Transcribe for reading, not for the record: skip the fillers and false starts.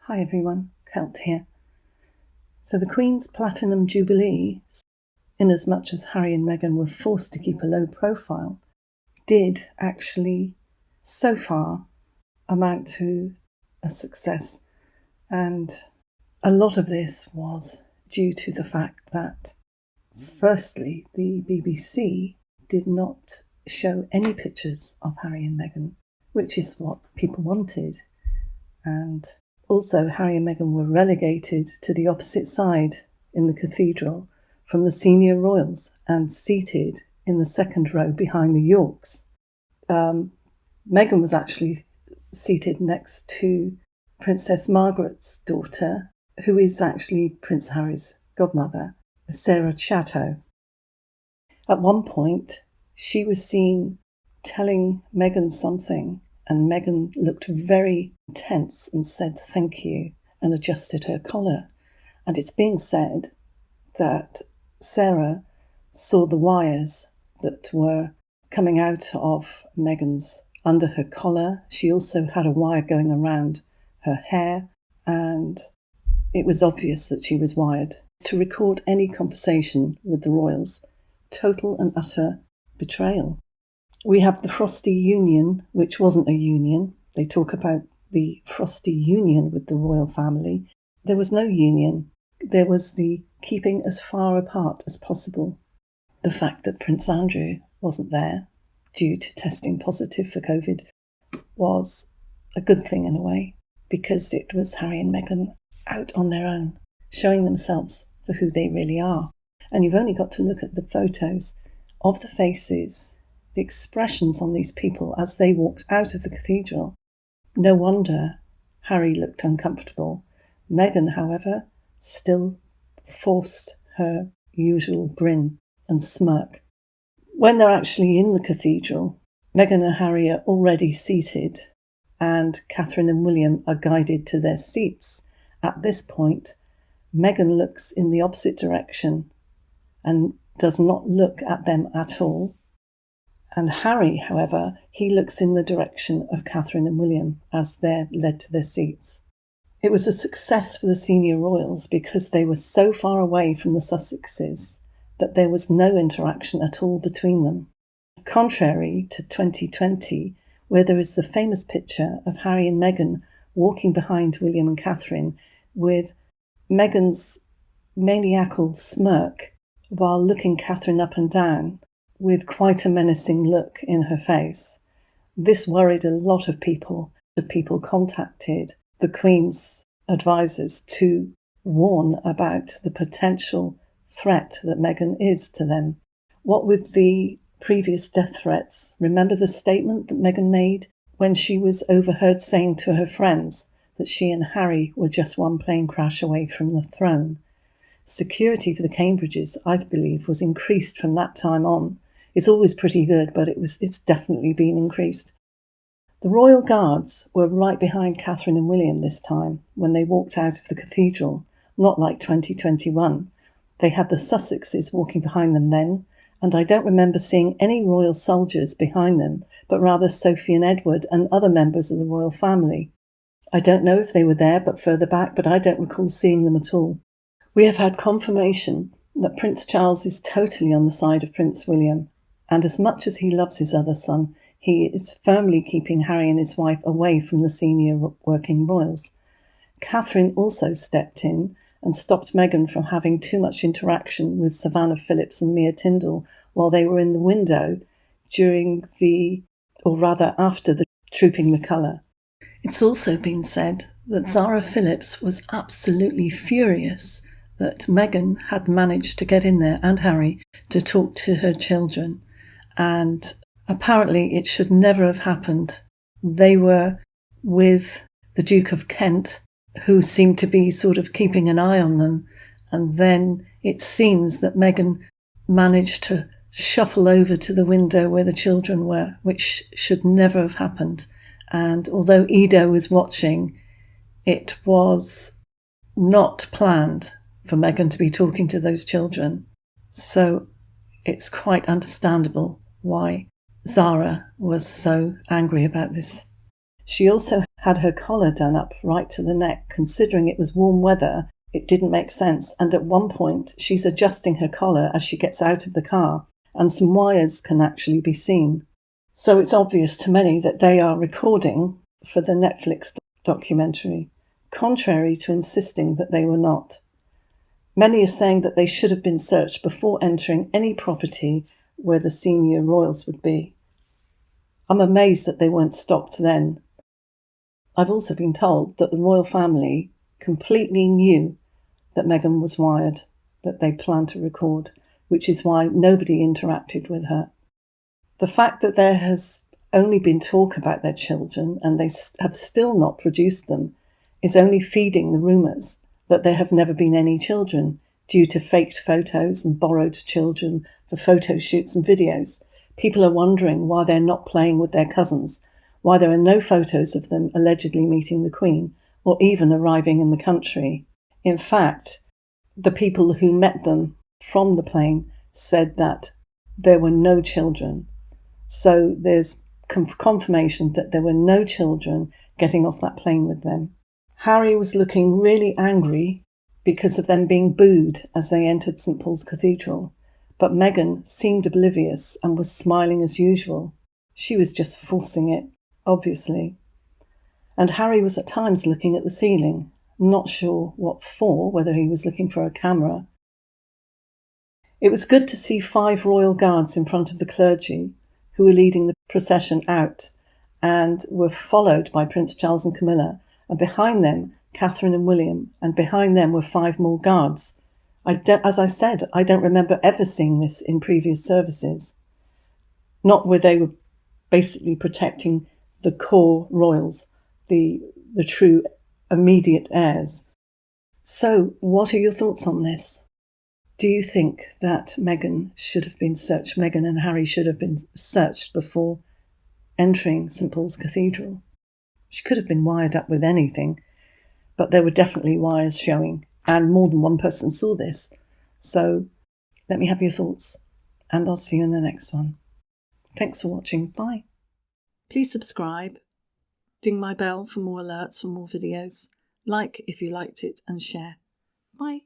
Hi everyone, Kelt here. So the Queen's Platinum Jubilee, in as much as Harry and Meghan were forced to keep a low profile, did actually, so far, amount to a success. And a lot of this was due to the fact that, firstly, the BBC did not show any pictures of Harry and Meghan, which is what people wanted. And also, Harry and Meghan were relegated to the opposite side in the Cathedral from the senior royals and seated in the second row behind the Yorks. Meghan was actually seated next to Princess Margaret's daughter, who is actually Prince Harry's godmother, Sarah Chatto. At one point, she was seen telling Meghan something, and Meghan looked very tense and said thank you and adjusted her collar. And it's being said that Sarah saw the wires that were coming out of Meghan's under her collar. She also had a wire going around her hair, and it was obvious that she was wired to record any conversation with the royals. Total and utter betrayal. We have the Frosty Union, which wasn't a union. They talk about the Frosty Union with the royal family. There was no union. There was the keeping as far apart as possible. The fact that Prince Andrew wasn't there due to testing positive for COVID was a good thing in a way, because it was Harry and Meghan out on their own, showing themselves for who they really are. And you've only got to look at the photos of the faces, the expressions on these people as they walked out of the cathedral. No wonder Harry looked uncomfortable. Meghan, however, still forced her usual grin and smirk. When they're actually in the cathedral, Meghan and Harry are already seated, and Catherine and William are guided to their seats. At this point, Meghan looks in the opposite direction and does not look at them at all. And Harry, however, he looks in the direction of Catherine and William as they're led to their seats. It was a success for the senior royals because they were so far away from the Sussexes that there was no interaction at all between them. Contrary to 2020, where there is the famous picture of Harry and Meghan walking behind William and Catherine with Meghan's maniacal smirk while looking Catherine up and down, with quite a menacing look in her face. This worried a lot of people. The people contacted the Queen's advisors to warn about the potential threat that Meghan is to them. What with the previous death threats, remember the statement that Meghan made when she was overheard saying to her friends that she and Harry were just one plane crash away from the throne? Security for the Cambridges, I believe, was increased from that time on. It's always pretty good, but it's definitely been increased. The Royal Guards were right behind Catherine and William this time when they walked out of the cathedral, not like 2021. They had the Sussexes walking behind them then, and I don't remember seeing any royal soldiers behind them, but rather Sophie and Edward and other members of the royal family. I don't know if they were there but further back, but I don't recall seeing them at all. We have had confirmation that Prince Charles is totally on the side of Prince William, and as much as he loves his other son, he is firmly keeping Harry and his wife away from the senior working royals. Catherine also stepped in and stopped Meghan from having too much interaction with Savannah Phillips and Mia Tindall while they were in the window after the Trooping the Colour. It's also been said that Zara Phillips was absolutely furious that Meghan had managed to get in there, and Harry, to talk to her children. And apparently it should never have happened. They were with the Duke of Kent, who seemed to be sort of keeping an eye on them. And then it seems that Meghan managed to shuffle over to the window where the children were, which should never have happened. And although Edo was watching, it was not planned for Meghan to be talking to those children. So it's quite understandable why Zara was so angry about this. She also had her collar done up right to the neck. Considering it was warm weather, it didn't make sense. And at one point, she's adjusting her collar as she gets out of the car, and some wires can actually be seen. So it's obvious to many that they are recording for the Netflix documentary, contrary to insisting that they were not. Many are saying that they should have been searched before entering any property where the senior royals would be. I'm amazed that they weren't stopped then. I've also been told that the royal family completely knew that Meghan was wired, that they planned to record, which is why nobody interacted with her. The fact that there has only been talk about their children and they have still not produced them is only feeding the rumours that there have never been any children due to faked photos and borrowed children for photo shoots and videos. People are wondering why they're not playing with their cousins, why there are no photos of them allegedly meeting the Queen or even arriving in the country. In fact, the people who met them from the plane said that there were no children. So there's confirmation that there were no children getting off that plane with them. Harry was looking really angry because of them being booed as they entered St. Paul's Cathedral, but Meghan seemed oblivious and was smiling as usual. She was just forcing it, obviously. And Harry was at times looking at the ceiling, not sure what for, whether he was looking for a camera. It was good to see 5 royal guards in front of the clergy who were leading the procession out and were followed by Prince Charles and Camilla, and behind them Catherine and William, and behind them were 5 more guards. As I said, I don't remember ever seeing this in previous services. Not where they were basically protecting the core royals, the true immediate heirs. So, what are your thoughts on this? Do you think that Meghan and Harry should have been searched before entering St. Paul's Cathedral? She could have been wired up with anything, but there were definitely wires showing, and more than one person saw this. So let me have your thoughts, and I'll see you in the next one. Thanks for watching. Bye. Please subscribe, ding my bell for more alerts for more videos, like if you liked it, and share. Bye.